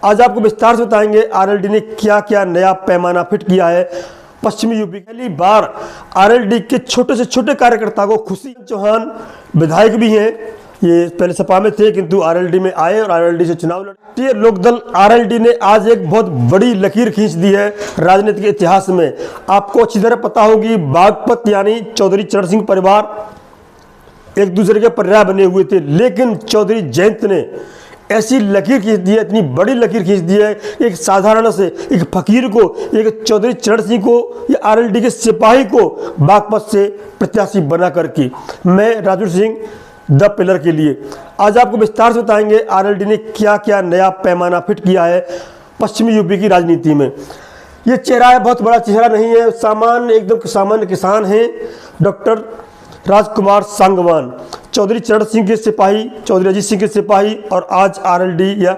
आज आपको विस्तार से बताएंगे आरएलडी ने क्या क्या नया पैमाना फिट किया है। पश्चिमी यूपी पहली बार आरएलडी के छोटे से छोटे कार्यकर्ता को खुशी। चौहान विधायक भी हैं, ये पहले सपा में थे किंतु आरएलडी में आए और आरएलडी से चुनाव लड़े। लोकदल आरएलडी ने आज एक बहुत बड़ी लकीर खींच दी है राजनीतिक इतिहास में। आपको अच्छी तरह पता होगी, बागपत यानी चौधरी चरण सिंह परिवार एक दूसरे के पर्याय बने हुए थे, लेकिन चौधरी जयंत ने ऐसी लकीर खींच दी है, इतनी बड़ी लकीर खींच दी है, एक साधारण से एक फकीर को, एक चौधरी चरण सिंह को या आरएलडी के सिपाही को बागपत से प्रत्याशी बना करके। मैं राजू सिंह द पिलर के लिए आज आपको विस्तार से बताएंगे आरएलडी ने क्या क्या नया पैमाना फिट किया है पश्चिमी यूपी की राजनीति में। ये चेहरा है, बहुत बड़ा चेहरा नहीं है, सामान्य एकदम सामान्य किसान हैं डॉक्टर राजकुमार सांगवान, चौधरी चरण सिंह के सिपाही, चौधरी अजीत सिंह के सिपाही और आज आरएलडी या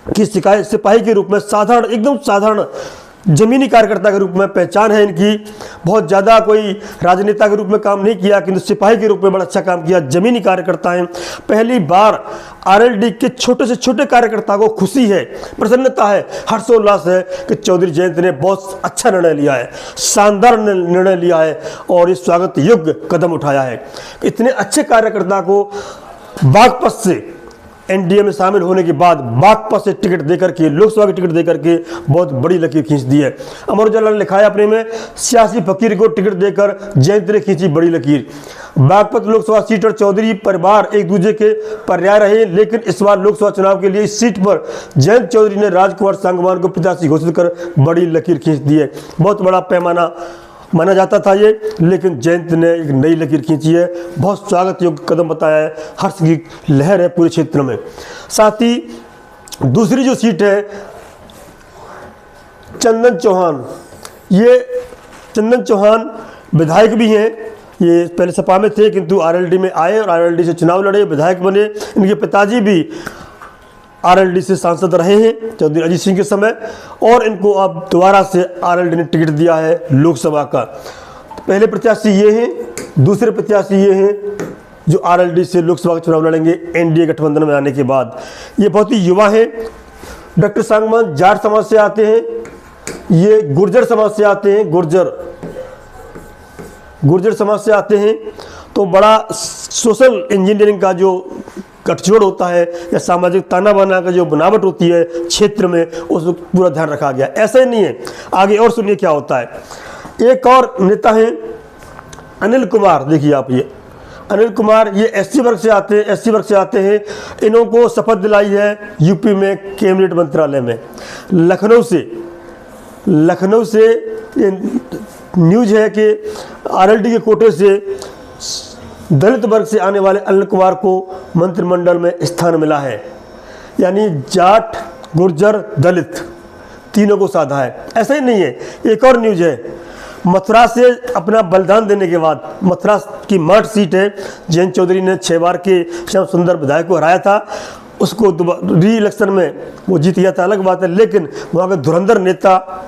की सिपाही के रूप में साधारण, एकदम साधारण जमीनी कार्यकर्ता के रूप में पहचान है इनकी। बहुत ज़्यादा कोई राजनेता के रूप में काम नहीं किया किंतु सिपाही के रूप में बड़ा अच्छा काम किया, जमीनी कार्यकर्ता हैं। पहली बार आरएलडी के छोटे से छोटे कार्यकर्ता को खुशी है, प्रसन्नता है, हर्षोल्लास है कि चौधरी जयंत ने बहुत अच्छा निर्णय लिया है, शानदार निर्णय लिया है और इस स्वागत योग्य कदम उठाया है। इतने अच्छे कार्यकर्ता को बागपत से एनडीए में शामिल होने के बाद बागपत से टिकट देकर के, लोकसभा की टिकट देकर के बहुत बड़ी लकीर खींच दी है। अमर उजाला ने लिखा है अपने में, सियासी फकीर को टिकट देकर जयंत ने खींची बड़ी लकीर। बागपत लोकसभा सीट और चौधरी परिवार एक दूसरे के पर्याय रहे, लेकिन इस बार लोकसभा चुनाव के लिए इस सीट पर जयंत चौधरी ने राजकुमार सांगवान को प्रत्याशी घोषित कर बड़ी लकीर खींच दी है। बहुत बड़ा पैमाना माना जाता था ये, लेकिन जयंत ने एक नई लकीर खींची है, बहुत स्वागत योग्य कदम बताया है, हर्ष की लहर है पूरे क्षेत्र में। साथ ही दूसरी जो सीट है चंदन चौहान, ये चंदन चौहान विधायक भी हैं, ये पहले सपा में थे किंतु आरएलडी में आए और आरएलडी से चुनाव लड़े, विधायक बने। इनके पिताजी भी आरएलडी से सांसद रहे हैं चौधरी अजीत सिंह के समय, और इनको अब दोबारा से आरएलडी ने टिकट दिया है लोकसभा का। पहले प्रत्याशी ये हैं, दूसरे प्रत्याशी ये हैं जो आरएलडी से लोकसभा का चुनाव लड़ेंगे एनडीए गठबंधन में आने के बाद। ये बहुत ही युवा हैं। डॉक्टर सांगवान जाट समाज से आते हैं, ये गुर्जर समाज से आते हैं, गुर्जर समाज से आते हैं। तो बड़ा सोशल इंजीनियरिंग का जो गठजोड़ होता है या सामाजिक ताना बाना का जो बनावट होती है क्षेत्र में, उसको पूरा ध्यान रखा गया। ऐसा ही नहीं है, आगे और सुनिए क्या होता है। एक और नेता हैं अनिल कुमार, देखिए आप, ये अनिल कुमार, ये एससी वर्ग से आते हैं। इन्होंने शपथ दिलाई है यूपी में कैबिनेट मंत्रालय में। लखनऊ से न्यूज है कि आरएलडी के कोटे से दलित वर्ग से आने वाले अनिल कुमार को मंत्रिमंडल में स्थान मिला है, यानी जाट, गुर्जर, दलित तीनों को साधा है। ऐसा ही नहीं है, एक और न्यूज है, मथुरा से अपना बलिदान देने के बाद, मथुरा की माठ सीट है, जयंत चौधरी ने 6 बार के श्याम सुंदर विधायक को हराया था, उसको री इलेक्शन में वो जीत गया था, अलग बात है, लेकिन वहाँ के धुरंधर नेता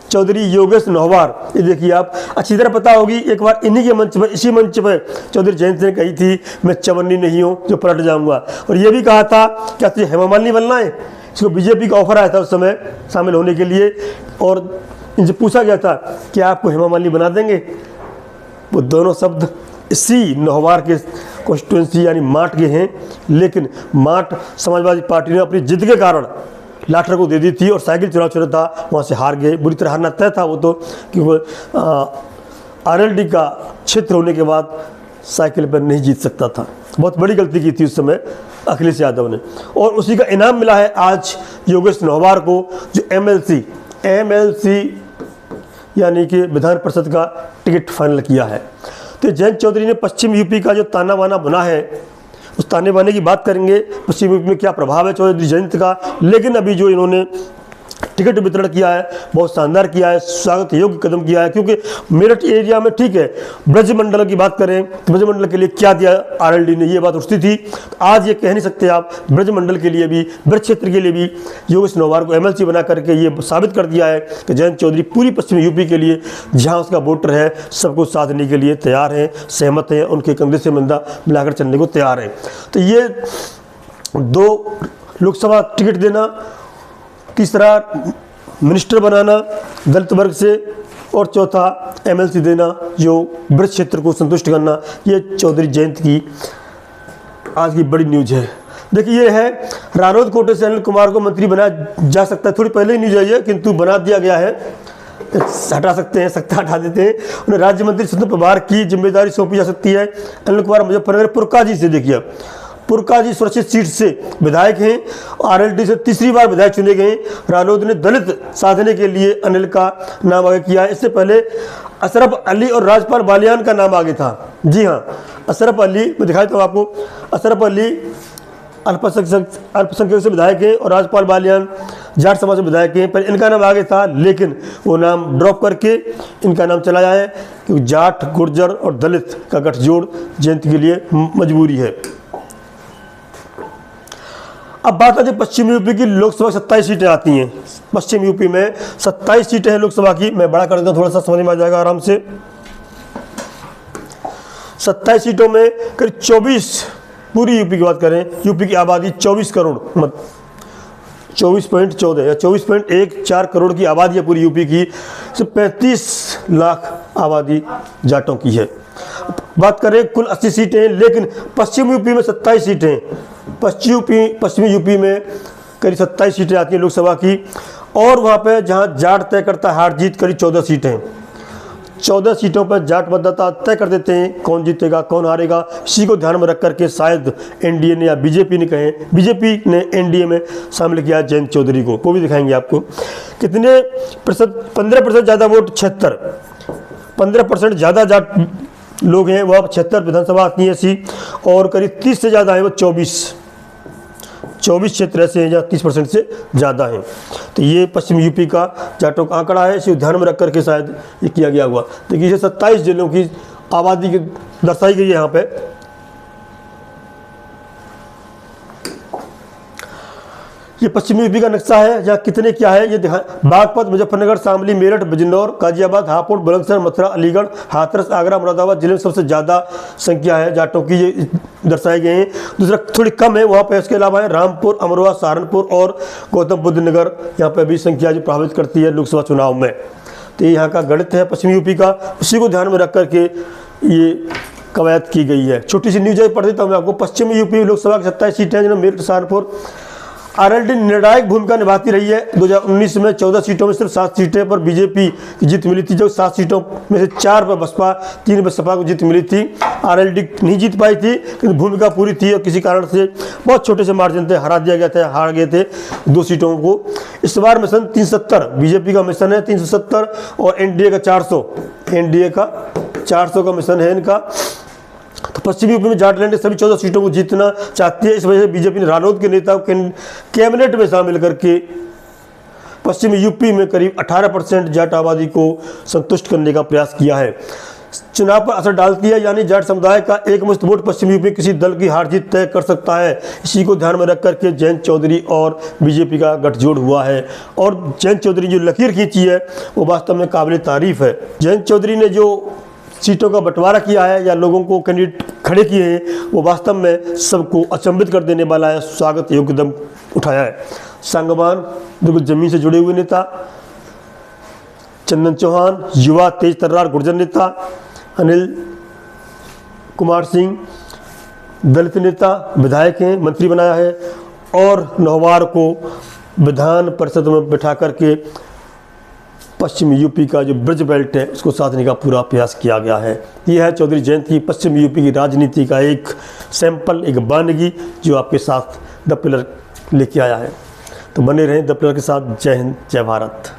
चौधरी योगेश नौहवार, ये देखिए आप, अच्छी तरह पता होगी। एक बार इन्हीं के मंच पर, इसी मंच पर चौधरी जयंत ने कही थी, मैं चवन्नी नहीं हूँ जो पलट जाऊंगा, और ये भी कहा था क्या तुझे हेमा मालिनी बनना है। इसको बीजेपी का ऑफर आया था उस समय शामिल होने के लिए, और इनसे पूछा गया था कि आपको हेमा मालिनी बना देंगे। वो दोनों शब्द इसी नौहवार के कॉन्स्टिट्यूंसी यानी माठ के हैं, लेकिन माठ समाजवादी पार्टी ने अपनी जिद के कारण लाठर को दे दी थी और साइकिल चुनाव चल रहा था, वहाँ से हार गए। बुरी तरह हारना तय था वो तो, क्योंकि आरएलडी का क्षेत्र होने के बाद साइकिल पर नहीं जीत सकता था। बहुत बड़ी गलती की थी उस समय अखिलेश यादव ने, और उसी का इनाम मिला है आज योगेश नौहवार को, जो एमएलसी यानी कि विधान परिषद का टिकट फाइनल किया है। तो जयंत चौधरी ने पश्चिम यूपी का जो ताना बाना बना है, उस ताने बाने की बात करेंगे, पश्चिम यूपी में क्या प्रभाव है चौधरी जयंत का। लेकिन अभी जो इन्होंने टिकट वितरण किया है, बहुत शानदार किया है, स्वागत योग्य कदम किया है। क्योंकि मेरठ एरिया में ठीक है, ब्रज मंडल की बात करें तो ब्रज मंडल के लिए क्या दिया आरएलडी ने, ये बात उठती थी। तो आज ये कह नहीं सकते आप, ब्रज मंडल के लिए भी, ब्रज क्षेत्र के लिए भी योगेश नौवार को एमएलसी बना करके ये साबित कर दिया है कि जयंत चौधरी पूरी पश्चिमी यूपी के लिए जहाँ उसका वोटर है सबको साथ देने के लिए तैयार हैं, सहमत हैं, उनके कंधे से कंधा मिलाकर चलने को तैयार हैं। तो ये 2 लोकसभा टिकट देना, तीसरा मिनिस्टर बनाना दलित वर्ग से, और चौथा एमएलसी देना जो ब्रज क्षेत्र को संतुष्ट करना, ये चौधरी जयंत की आज की बड़ी न्यूज है। देखिए ये है, रानौत कोटे से अनिल कुमार को मंत्री बनाया जा सकता है, थोड़ी पहले ही न्यूज आई है किंतु बना दिया गया है, हटा सकते हैं, सकता हटा देते हैं। उन्हें राज्य मंत्री स्वतंत्र प्रभार की जिम्मेदारी सौंपी जा सकती है। अनिल कुमार मुजफ्फरनगर पुरकाजी से, देखिए पुरकाजी सुरक्षित सीट से विधायक हैं, आरएलडी से तीसरी बार विधायक चुने गए। रालोद ने दलित साधने के लिए अनिल का नाम आगे किया है। इससे पहले अशरफ अली और राजपाल बालियान का नाम आगे था। जी हाँ, अशरफ अली, मैं दिखाता हूँ आपको, अशरफ अली अल्पसंख्यक से विधायक हैं और राजपाल बालियान जाट समाज से विधायक हैं। पर इनका नाम आगे था, लेकिन वो नाम ड्रॉप करके इनका नाम चला जाए क्योंकि जाट, गुर्जर और दलित का गठजोड़ जयंत के लिए मजबूरी है। अब बात आती है पश्चिम यूपी की। लोकसभा 27 सीटें आती हैं पश्चिम यूपी में, 27 सीटें हैं लोकसभा की। मैं बड़ा कर देता हूँ, थोड़ा सा समझ में आ जाएगा आराम से। 27 सीटों में करीब 24, पूरी यूपी की बात करें, यूपी की आबादी 24 करोड़, 24.14 या 24.14 करोड़ की आबादी है पूरी यूपी की, सिर्फ 35 लाख आबादी जाटों की है। बात करें कुल 80 सीटें हैं, लेकिन पश्चिम यूपी में 27 सीटें, पश्चिमी यूपी में करीब 27 सीटें आती हैं लोकसभा की। और वहाँ पे जहाँ जाट तय करता है हार जीत, करीब 14 सीटें, 14 सीटों पर जाट मतदाता तय कर देते हैं कौन जीतेगा कौन हारेगा। इसी को ध्यान में रख करके शायद एनडीए ने या बीजेपी ने कहें, बीजेपी ने एनडीए में शामिल किया जयंत चौधरी को, वो भी दिखाएंगे आपको। कितने प्रतिशत? 15% ज़्यादा वोट 76, 15% ज़्यादा जाट लोग हैं, वह 76 विधानसभा आती है ऐसी, और करीब 30 से ज़्यादा है वो 24 क्षेत्र ऐसे हैं जहाँ 30% से ज़्यादा हैं। तो ये पश्चिम यूपी का जाटों का आंकड़ा है, इसे ध्यान में रख करके शायद ये किया गया हुआ। देखिए ये 27 जिलों की आबादी की दर्शाई गई है यहाँ पे। ये पश्चिमी यूपी का नक्शा है, जहाँ कितने क्या है ये दिखा। बागपत, मुजफ्फरनगर, शामली, मेरठ, बिजनौर, गाजियाबाद, हापुड़, बुलंदशहर, मथुरा, अलीगढ़, हाथरस, आगरा, मुरादाबाद जिले में सबसे ज़्यादा संख्या है जाटों की, ये दर्शाए गए हैं। दूसरा थोड़ी कम है वहाँ पर, इसके अलावा है रामपुर, अमरोहा, सहारनपुर और गौतम बुद्ध नगर, यहाँ पर भी संख्या जो प्रभावित करती है लोकसभा चुनाव में। तो ये यहाँ का गणित है पश्चिमी यूपी का, उसी को ध्यान में रख करके ये कवायद की गई है। छोटी सी न्यूज पढ़ देता हूँ मैं आपको। पश्चिमी यूपी लोकसभा की 27 सीटें जिन्हें मेरठ, सहारनपुर, आरएलडी निर्णायक भूमिका निभाती रही है। 2019 में 14 सीटों में सिर्फ 7 सीटें पर बीजेपी की जीत मिली थी, जो 7 सीटों में से 4 पर बसपा, 3 पर सपा को जीत मिली थी। आरएलडी नहीं जीत पाई थी, लेकिन भूमिका पूरी थी और किसी कारण से बहुत छोटे से मार्जिन थे हरा दिया गया था, हार गए थे 2 सीटों को। इस बार मिशन 370 बीजेपी का मिशन है, 370 और एनडीए का 400, एनडीए का 400 का मिशन है इनका। तो पश्चिमी यूपी में जाटलैंड ने सभी 14 सीटों को जीतना चाहती है। इस वजह से बीजेपी ने रालोद के नेताओं को कैबिनेट में शामिल करके पश्चिमी यूपी में करीब 18% जाट आबादी को संतुष्ट करने का प्रयास किया है। चुनाव पर असर डालती है, यानी जाट समुदाय का एकमुश्त वोट पश्चिमी यूपी किसी दल की हार जीत तय कर सकता है। इसी को ध्यान में रख करके जयंत चौधरी और बीजेपी का गठजोड़ हुआ है। और जयंत चौधरी जो लकीर खींची है वो वास्तव में काबिल तारीफ है। जयंत चौधरी ने जो सीटों का बंटवारा किया है या लोगों को कैंडिडेट खड़े किए हैं, वो वास्तव में सबको अचंभित कर देने वाला है, स्वागत योग्य कदम उठाया है। सांगवान, बिल्कुल जमीन से जुड़े हुए नेता चंदन चौहान, युवा तेज तर्रार गुर्जर नेता अनिल कुमार सिंह, दलित नेता, विधायक हैं, मंत्री बनाया है, और नौवार को विधान परिषद में बैठा करके पश्चिम यूपी का जो ब्रज बेल्ट है उसको साधने का पूरा प्रयास किया गया है। यह है चौधरी जयंत की पश्चिम यूपी की राजनीति का एक सैंपल, एक बानगी जो आपके साथ द पिलर लेके आया है। तो बने रहें द पिलर के साथ। जय हिंद, जय भारत।